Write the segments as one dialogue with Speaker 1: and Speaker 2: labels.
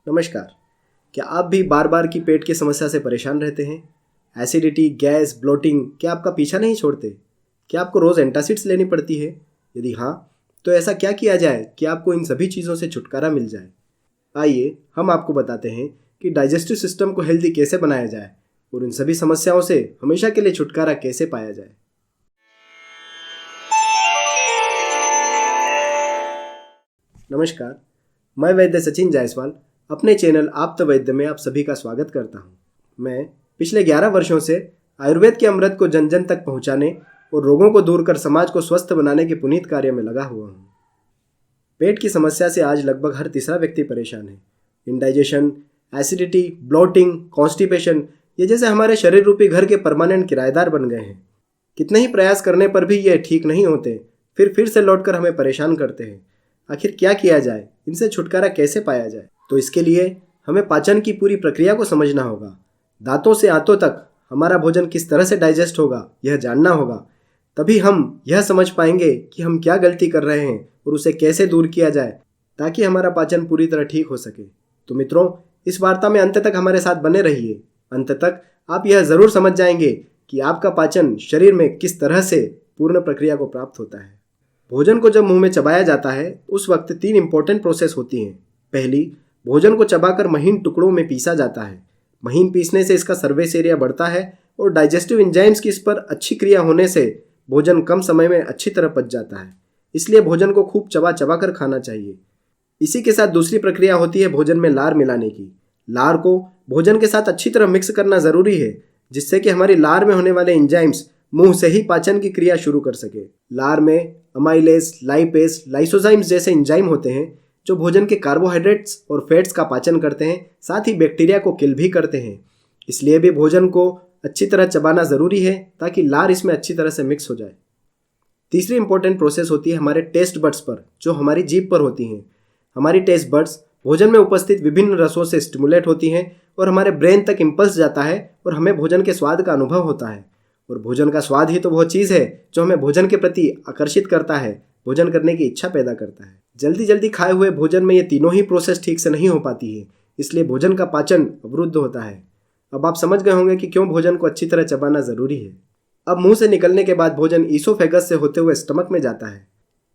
Speaker 1: नमस्कार। क्या आप भी बार बार की पेट की समस्या से परेशान रहते हैं? एसिडिटी, गैस, ब्लोटिंग क्या आपका पीछा नहीं छोड़ते? क्या आपको रोज़ एंटासिड्स लेनी पड़ती है? यदि हाँ, तो ऐसा क्या किया जाए कि आपको इन सभी चीज़ों से छुटकारा मिल जाए? आइए हम आपको बताते हैं कि डाइजेस्टिव सिस्टम को हेल्दी कैसे बनाया जाए और इन सभी समस्याओं से हमेशा के लिए छुटकारा कैसे पाया जाए। नमस्कार, मैं वैद्य सचिन जायसवाल अपने चैनल आप्त वैद्य में आप सभी का स्वागत करता हूं। मैं पिछले 11 वर्षों से आयुर्वेद के अमृत को जन जन तक पहुंचाने और रोगों को दूर कर समाज को स्वस्थ बनाने के पुनीत कार्य में लगा हुआ हूं। पेट की समस्या से आज लगभग हर तीसरा व्यक्ति परेशान है। इंडाइजेशन, एसिडिटी, ब्लोटिंग, कॉन्स्टिपेशन ये जैसे हमारे शरीर रूपी घर के परमानेंट किराएदार बन गए हैं। कितने ही प्रयास करने पर भी ये ठीक नहीं होते, फिर से लौटकर हमें परेशान करते हैं। आखिर क्या किया जाए, इनसे छुटकारा कैसे पाया जाए? तो इसके लिए हमें पाचन की पूरी प्रक्रिया को समझना होगा। दांतों से आंतों तक हमारा भोजन किस तरह से डाइजेस्ट होगा, यह जानना होगा। तभी हम यह समझ पाएंगे कि हम क्या गलती कर रहे हैं और उसे कैसे दूर किया जाए ताकि हमारा पाचन पूरी तरह ठीक हो सके। तो मित्रों, इस वार्ता में अंत तक हमारे साथ बने रहिए। अंत तक आप यह ज़रूर समझ जाएंगे कि आपका पाचन शरीर में किस तरह से पूर्ण प्रक्रिया को प्राप्त होता है। भोजन को जब मुंह में चबाया जाता है उस वक्त 3 इंपॉर्टेंट प्रोसेस होती हैं। पहली, भोजन को चबाकर महीन टुकड़ों में पीसा जाता है। महीन पीसने से इसका सरफेस एरिया बढ़ता है और डाइजेस्टिव एंजाइम्स की इस पर अच्छी क्रिया होने से भोजन कम समय में अच्छी तरह पच जाता है। इसलिए भोजन को खूब चबा चबा कर खाना चाहिए। इसी के साथ दूसरी प्रक्रिया होती है भोजन में लार मिलाने की। लार को भोजन के साथ अच्छी तरह मिक्स करना ज़रूरी है, जिससे कि हमारी लार में होने वाले एंजाइम्स मुंह से ही पाचन की क्रिया शुरू कर सके। लार में अमाइलेज, लाइपेज, लाइसोजाइम्स जैसे एंजाइम होते हैं जो भोजन के कार्बोहाइड्रेट्स और फैट्स का पाचन करते हैं, साथ ही बैक्टीरिया को किल भी करते हैं। इसलिए भी भोजन को अच्छी तरह चबाना ज़रूरी है ताकि लार इसमें अच्छी तरह से मिक्स हो जाए। तीसरी इंपॉर्टेंट प्रोसेस होती है हमारे टेस्ट बड्स पर, जो हमारी जीभ पर होती हैं। हमारी टेस्ट बड्स भोजन में उपस्थित विभिन्न रसों से स्टिमुलेट होती हैं और हमारे ब्रेन तक इम्पल्स जाता है और हमें भोजन के स्वाद का अनुभव होता है। और भोजन का स्वाद ही तो वह चीज़ है जो हमें भोजन के प्रति आकर्षित करता है, भोजन करने की इच्छा पैदा करता है। जल्दी जल्दी खाए हुए भोजन में ये तीनों ही प्रोसेस ठीक से नहीं हो पाती है, इसलिए भोजन का पाचन अवरुद्ध होता है। अब आप समझ गए होंगे कि क्यों भोजन को अच्छी तरह चबाना ज़रूरी है। अब मुंह से निकलने के बाद भोजन ईसोफेगस से होते हुए स्टमक में जाता है।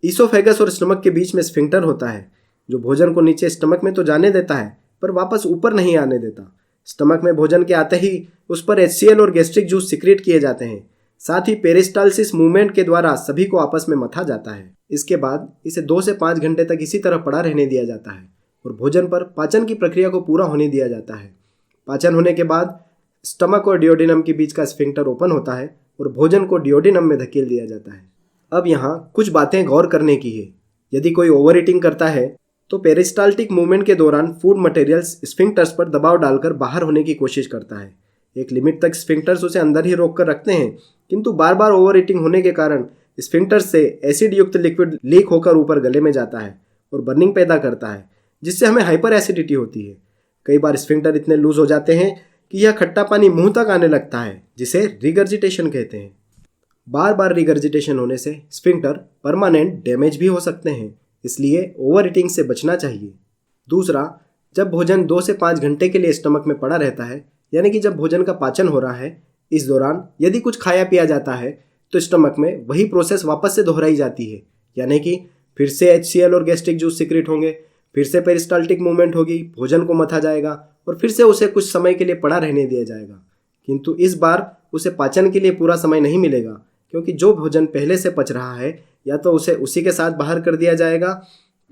Speaker 1: ईसोफेगस और स्टमक के बीच में स्फिंक्टर होता है जो भोजन को नीचे स्टमक में तो जाने देता है पर वापस ऊपर नहीं आने देता। स्टमक में भोजन के आते ही उस पर HCl और गैस्ट्रिक जूस सिक्रेट किए जाते हैं। साथ ही पेरिस्टालसिस मूवमेंट के द्वारा सभी को आपस में मथा जाता है। इसके बाद इसे 2 से 5 घंटे तक इसी तरह पड़ा रहने दिया जाता है और भोजन पर पाचन की प्रक्रिया को पूरा होने दिया जाता है। पाचन होने के बाद स्टमक और डिओडिनम के बीच का स्फिंक्टर ओपन होता है और भोजन को डिओडिनम में धकेल दिया जाता है। अब यहाँ कुछ बातें गौर करने की है। यदि कोई ओवर ईटिंग करता है तो पेरिस्टाल्टिक मूवमेंट के दौरान फूड मटेरियल्स स्फिंक्टर्स पर दबाव डालकर बाहर होने की कोशिश करता है। एक लिमिट तक स्फिंक्टर्स उसे अंदर ही रोक कर रखते हैं, किंतु बार बार ओवर ईटिंग होने के कारण स्फिंक्टर्स से एसिड युक्त लिक्विड लीक होकर ऊपर गले में जाता है और बर्निंग पैदा करता है, जिससे हमें हाइपर एसिडिटी होती है। कई बार स्फिंक्टर इतने लूज हो जाते हैं कि यह खट्टा पानी मुंह तक आने लगता है, जिसे रिगर्जिटेशन कहते हैं। बार बार रिगर्जिटेशन होने से स्फिंक्टर परमानेंट डैमेज भी हो सकते हैं, इसलिए ओवर ईटिंग से बचना चाहिए। दूसरा, जब भोजन 2 से 5 घंटे के लिए स्टमक में पड़ा रहता है, यानी कि जब भोजन का पाचन हो रहा है, इस दौरान यदि कुछ खाया पिया जाता है तो स्टमक में वही प्रोसेस वापस से दोहराई जाती है, यानी कि फिर से HCl और गैस्ट्रिक जूस सिक्रेट होंगे, फिर से पेरिस्टाल्टिक मूवमेंट होगी, भोजन को मथा जाएगा और फिर से उसे कुछ समय के लिए पड़ा रहने दिया जाएगा। किंतु इस बार उसे पाचन के लिए पूरा समय नहीं मिलेगा, क्योंकि जो भोजन पहले से पच रहा है या तो उसे उसी के साथ बाहर कर दिया जाएगा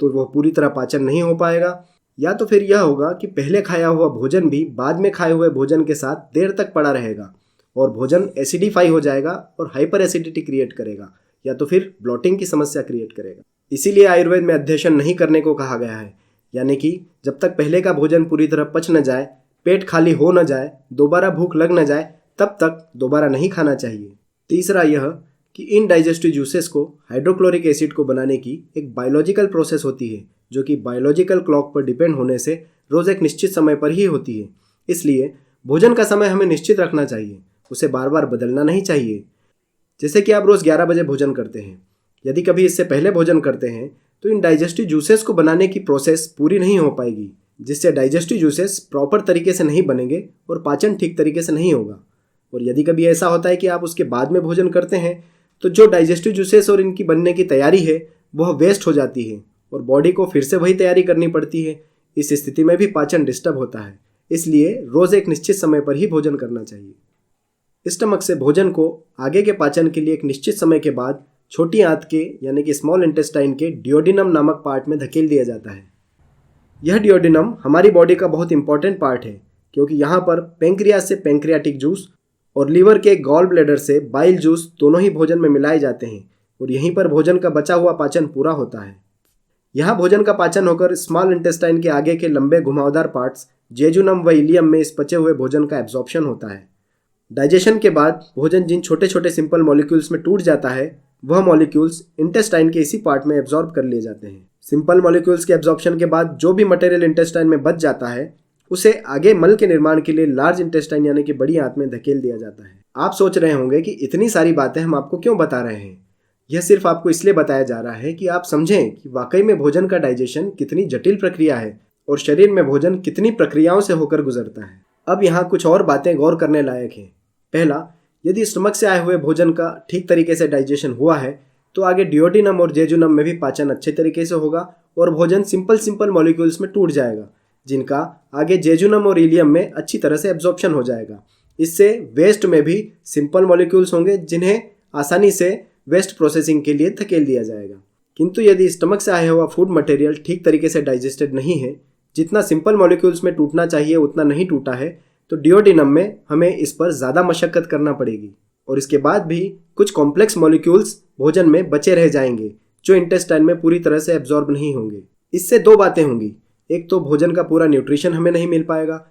Speaker 1: तो वह पूरी तरह पाचन नहीं हो पाएगा, या तो फिर यह होगा कि पहले खाया हुआ भोजन भी बाद में खाए हुए भोजन के साथ देर तक पड़ा रहेगा और भोजन एसिडिफाई हो जाएगा और हाइपर एसिडिटी क्रिएट करेगा, या तो फिर ब्लोटिंग की समस्या क्रिएट करेगा। इसीलिए आयुर्वेद में अध्यशन नहीं करने को कहा गया है, यानी कि जब तक पहले का भोजन पूरी तरह पच न जाए, पेट खाली हो न जाए, दोबारा भूख लग न जाए, तब तक दोबारा नहीं खाना चाहिए। तीसरा यह कि इन डाइजेस्टिव जूसेस को हाइड्रोक्लोरिक एसिड को बनाने की एक बायोलॉजिकल प्रोसेस होती है, जो कि बायोलॉजिकल क्लॉक पर डिपेंड होने से रोज़ एक निश्चित समय पर ही होती है। इसलिए भोजन का समय हमें निश्चित रखना चाहिए, उसे बार बार बदलना नहीं चाहिए। जैसे कि आप रोज़ 11 बजे भोजन करते हैं, यदि कभी इससे पहले भोजन करते हैं तो इन डाइजेस्टिव जूसेस को बनाने की प्रोसेस पूरी नहीं हो पाएगी, जिससे डाइजेस्टिव जूसेस प्रॉपर तरीके से नहीं बनेंगे और पाचन ठीक तरीके से नहीं होगा। और यदि कभी ऐसा होता है कि आप उसके बाद में भोजन करते हैं तो जो डाइजेस्टिव जूसेस और इनकी बनने की तैयारी है वह वेस्ट हो जाती है और बॉडी को फिर से वही तैयारी करनी पड़ती है। इस स्थिति में भी पाचन डिस्टर्ब होता है। इसलिए रोज़ एक निश्चित समय पर ही भोजन करना चाहिए। स्टमक से भोजन को आगे के पाचन के लिए एक निश्चित समय के बाद छोटी आंत के यानी कि स्मॉल इंटेस्टाइन के डियोडिनम नामक पार्ट में धकेल दिया जाता है। यह डियोडिनम हमारी बॉडी का बहुत इंपॉर्टेंट पार्ट है क्योंकि यहाँ पर पेंक्रियाज से पेंक्रियाटिक जूस और लीवर के गॉल ब्लैडर से बाइल जूस दोनों ही भोजन में मिलाए जाते हैं और यहीं पर भोजन का बचा हुआ पाचन पूरा होता है। यहाँ भोजन का पाचन होकर स्मॉल इंटेस्टाइन के आगे के लंबे घुमावदार पार्ट्स जेजुनम व इलियम में इस पचे हुए भोजन का एब्जॉर्प्शन होता है। डाइजेशन के बाद भोजन जिन छोटे छोटे सिंपल मॉलिक्यूल्स में टूट जाता है वह मॉलिक्यूल्स इंटेस्टाइन के इसी पार्ट में एब्जॉर्ब कर लिए जाते हैं। सिंपल मॉलिक्यूल्स के एब्जॉर्प्शन के बाद जो भी मटेरियल इंटेस्टाइन में बच जाता है उसे आगे मल के निर्माण के लिए लार्ज इंटेस्टाइन यानी कि बड़ी आंत में धकेल दिया जाता है। आप सोच रहे होंगे कि इतनी सारी बातें हम आपको क्यों बता रहे हैं। यह सिर्फ आपको इसलिए बताया जा रहा है कि आप समझें कि वाकई में भोजन का डाइजेशन कितनी जटिल प्रक्रिया है और शरीर में भोजन कितनी प्रक्रियाओं से होकर गुजरता है। अब यहाँ कुछ और बातें गौर करने लायक हैं। पहला, यदि स्टमक से आए हुए भोजन का ठीक तरीके से डाइजेशन हुआ है तो आगे डियोडिनम और जेजुनम में भी पाचन अच्छे तरीके से होगा और भोजन सिंपल मॉलिक्यूल्स में टूट जाएगा जिनका आगे जेजुनम और इलियम में अच्छी तरह से एब्जॉर्प्शन हो जाएगा। इससे वेस्ट में भी सिंपल मॉलिक्यूल्स होंगे जिन्हें आसानी से वेस्ट प्रोसेसिंग के लिए धकेल दिया जाएगा। किंतु यदि स्टमक से आया हुआ फूड मटेरियल ठीक तरीके से डाइजेस्टेड नहीं है, जितना सिंपल मॉलिक्यूल्स में टूटना चाहिए उतना नहीं टूटा है, तो डियोडिनम में हमें इस पर ज़्यादा मशक्कत करना पड़ेगी और इसके बाद भी कुछ कॉम्प्लेक्स मॉलिक्यूल्स भोजन में बचे रह जाएंगे जो इंटेस्टाइन में पूरी तरह से एब्जॉर्ब नहीं होंगे। इससे दो बातें होंगी, एक तो भोजन का पूरा न्यूट्रिशन हमें नहीं मिल पाएगा,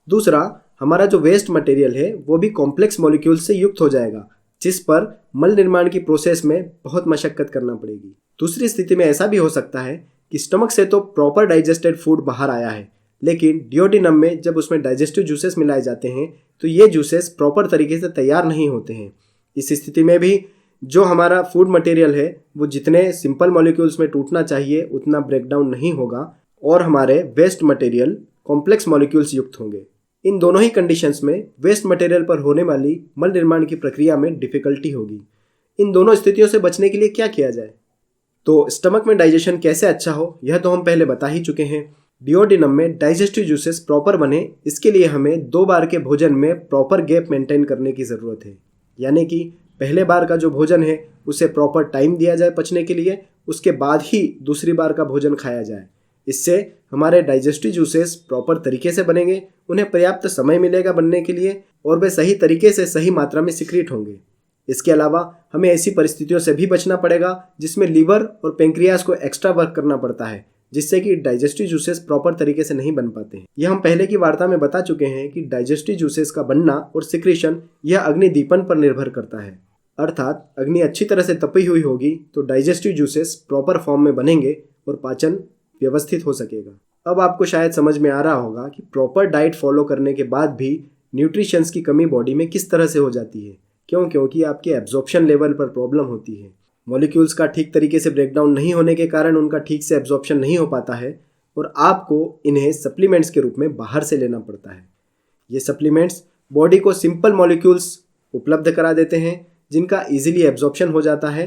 Speaker 1: दूसरा हमारा जो वेस्ट मटेरियल है वो भी कॉम्प्लेक्स मॉलिक्यूल्स से युक्त हो जाएगा जिस पर मल निर्माण की प्रोसेस में बहुत मशक्कत करना पड़ेगी। दूसरी स्थिति में ऐसा भी हो सकता है कि स्टमक से तो प्रॉपर डाइजेस्टेड फूड बाहर आया है लेकिन डियोडिनम में जब उसमें डाइजेस्टिव जूसेस मिलाए जाते हैं तो ये जूसेस प्रॉपर तरीके से तैयार नहीं होते हैं। इस स्थिति में भी जो हमारा फूड मटेरियल है वो जितने सिंपल मॉलिक्यूल्स में टूटना चाहिए उतना ब्रेकडाउन नहीं होगा और हमारे वेस्ट मटेरियल कॉम्प्लेक्स मॉलिक्यूल्स युक्त होंगे। इन दोनों ही कंडीशंस में वेस्ट मटेरियल पर होने वाली मल निर्माण की प्रक्रिया में डिफिकल्टी होगी। इन दोनों स्थितियों से बचने के लिए क्या किया जाए? तो स्टमक में डाइजेशन कैसे अच्छा हो यह तो हम पहले बता ही चुके हैं। डियोडिनम में डाइजेस्टिव जूसेस प्रॉपर बने इसके लिए हमें 2 बार के भोजन में प्रॉपर गैप मेंटेन करने की ज़रूरत है। यानी कि पहले बार का जो भोजन है उसे प्रॉपर टाइम दिया जाए पचने के लिए, उसके बाद ही दूसरी बार का भोजन खाया जाए। इससे हमारे डाइजेस्टिव जूसेस प्रॉपर तरीके से बनेंगे, उन्हें पर्याप्त समय मिलेगा बनने के लिए और वे सही तरीके से सही मात्रा में सिक्रीट होंगे। इसके अलावा हमें ऐसी परिस्थितियों से भी बचना पड़ेगा जिसमें लीवर और पेंक्रियाज को एक्स्ट्रा वर्क करना पड़ता है जिससे कि डाइजेस्टिव जूसेस प्रॉपर तरीके से नहीं बन पाते हैं। यह हम पहले की वार्ता में बता चुके हैं कि डाइजेस्टिव जूसेस का बनना और सिक्रीशन यह अग्निदीपन पर निर्भर करता है। अर्थात अग्नि अच्छी तरह से तपी हुई होगी तो डाइजेस्टिव जूसेस प्रॉपर फॉर्म में बनेंगे और पाचन व्यवस्थित हो सकेगा। अब आपको शायद समझ में आ रहा होगा कि प्रॉपर डाइट फॉलो करने के बाद भी न्यूट्रिशंस की कमी बॉडी में किस तरह से हो जाती है। क्योंकि आपके एब्जॉर्प्शन लेवल पर प्रॉब्लम होती है। मॉलिक्यूल्स का ठीक तरीके से ब्रेकडाउन नहीं होने के कारण उनका ठीक से एब्जॉर्प्शन नहीं हो पाता है और आपको इन्हें सप्लीमेंट्स के रूप में बाहर से लेना पड़ता है। ये सप्लीमेंट्स बॉडी को सिंपल मॉलिक्यूल्स उपलब्ध करा देते हैं जिनका ईजिली एब्जॉर्प्शन हो जाता है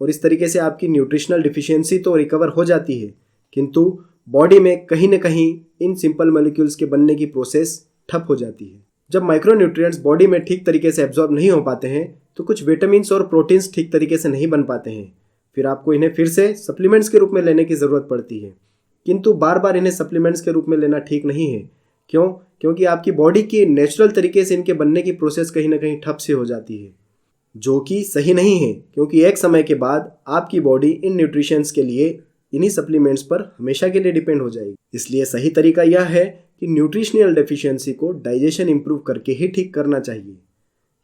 Speaker 1: और इस तरीके से आपकी न्यूट्रिशनल डिफिशियंसी तो रिकवर हो जाती है, किंतु बॉडी में कहीं न कहीं इन सिंपल मॉलिक्यूल्स के बनने की प्रोसेस ठप हो जाती है। जब माइक्रोन्यूट्रिएंट्स बॉडी में ठीक तरीके से एब्जॉर्ब नहीं हो पाते हैं तो कुछ विटामिन्स और प्रोटीन्स ठीक तरीके से नहीं बन पाते हैं। फिर आपको इन्हें फिर से सप्लीमेंट्स के रूप में लेने की ज़रूरत पड़ती है, किंतु बार बार इन्हें सप्लीमेंट्स के रूप में लेना ठीक नहीं है। क्योंकि आपकी बॉडी की नेचुरल तरीके से इनके बनने की प्रोसेस कहीं ना कहीं ठप से हो जाती है, जो कि सही नहीं है। क्योंकि एक समय के बाद आपकी बॉडी इन न्यूट्रिशंस के लिए इन्हीं सप्लीमेंट्स पर हमेशा के लिए डिपेंड हो जाएगी। इसलिए सही तरीका यह है कि न्यूट्रिशनल डेफिशिएंसी को डाइजेशन इंप्रूव करके ही ठीक करना चाहिए।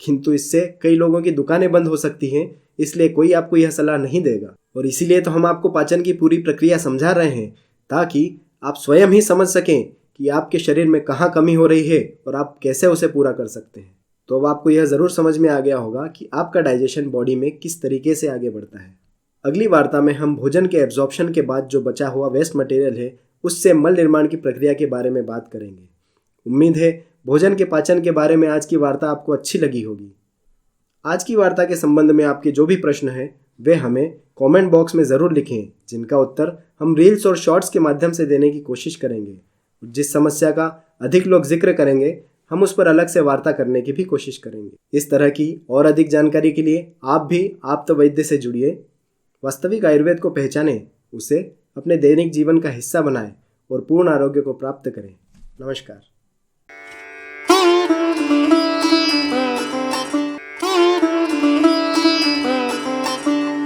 Speaker 1: किंतु इससे कई लोगों की दुकानें बंद हो सकती हैं, इसलिए कोई आपको यह सलाह नहीं देगा। और इसीलिए तो हम आपको पाचन की पूरी प्रक्रिया समझा रहे हैं ताकि आप स्वयं ही समझ सकें कि आपके शरीर में कहाँ कमी हो रही है और आप कैसे उसे पूरा कर सकते हैं। तो अब आपको यह ज़रूर समझ में आ गया होगा कि आपका डाइजेशन बॉडी में किस तरीके से आगे बढ़ता है। अगली वार्ता में हम भोजन के एब्जॉर्प्शन के बाद जो बचा हुआ वेस्ट मटेरियल है उससे मल निर्माण की प्रक्रिया के बारे में बात करेंगे। उम्मीद है भोजन के पाचन के बारे में आज की वार्ता आपको अच्छी लगी होगी। आज की वार्ता के संबंध में आपके जो भी प्रश्न हैं वे हमें कमेंट बॉक्स में ज़रूर लिखें, जिनका उत्तर हम रील्स और शॉर्ट्स के माध्यम से देने की कोशिश करेंगे। जिस समस्या का अधिक लोग जिक्र करेंगे हम उस पर अलग से वार्ता करने की भी कोशिश करेंगे। इस तरह की और अधिक जानकारी के लिए आप भी आप्तवैद्य से जुड़िए। वास्तविक आयुर्वेद को पहचानें, उसे अपने दैनिक जीवन का हिस्सा बनाएं और पूर्ण आरोग्य को प्राप्त करें। नमस्कार।